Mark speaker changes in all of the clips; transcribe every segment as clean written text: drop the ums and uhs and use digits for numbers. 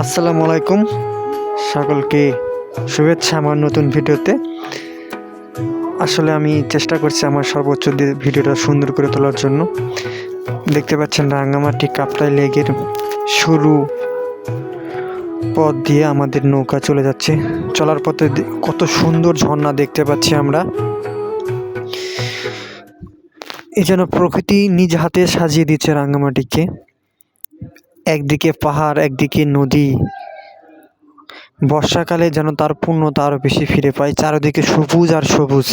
Speaker 1: আসসালামু আলাইকুম, সকলকে শুভেচ্ছা আমার নতুন ভিডিওতে। আসলে আমি চেষ্টা করছি আমার সর্বোচ্চ দিয়ে ভিডিওটা সুন্দর করে তোলার জন্য। দেখতে পাচ্ছেন রাঙ্গামাটি কাপ্তাই লেকের সরু পথ দিয়ে আমাদের নৌকা চলে যাচ্ছে। চলার পথে কত সুন্দর ঝর্ণা দেখতে পাচ্ছি আমরা। এই যেন প্রকৃতি নিজ হাতে সাজিয়ে দিচ্ছে রাঙ্গামাটিকে। একদিকে পাহাড়, একদিকে নদী। বর্ষাকালে যেন তার পূর্ণতা আরও বেশি ফিরে পায়। চারিদিকে সবুজ আর সবুজ,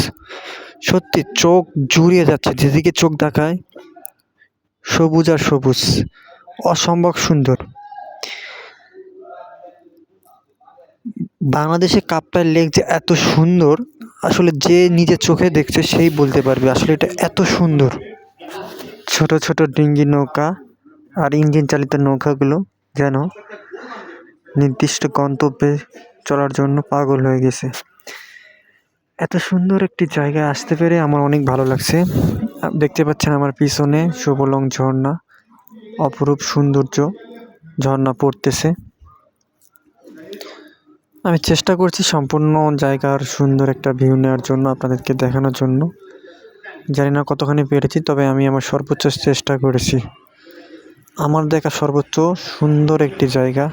Speaker 1: সত্যি চোখ জুড়িয়ে যাচ্ছে। যেদিকে চোখ তাকায় সবুজ আর সবুজ, অসম্ভব সুন্দর। বাংলাদেশে কাপ্তাই লেক যে এত সুন্দর, আসলে যে নিজের চোখে দেখছে সেই বলতে পারবে আসলে এটা এত সুন্দর। ছোট ছোট ডিঙ্গি নৌকা আর ইঞ্জিন চালিত নৌকাগুলো যেন নির্দিষ্ট গন্তব্যে চলার জন্য পাগল হয়ে গেছে। এত সুন্দর একটি জায়গায় আসতে পেরে আমার অনেক ভালো লাগছে। দেখতে পাচ্ছেন আমার পিছনে সুবলং ঝর্ণা, অপরূপ সৌন্দর্য ঝর্ণা পড়তেছে। আমি চেষ্টা করছি সম্পূর্ণ জায়গার সুন্দর একটা ভিউ নেওয়ার জন্য, আপনাদেরকে দেখানোর জন্য। জানি না কতখানি পেরেছি, তবে আমি আমার সর্বোচ্চ চেষ্টা করেছি। আমার দেখা সর্বোচ্চ সুন্দর একটি জায়গা।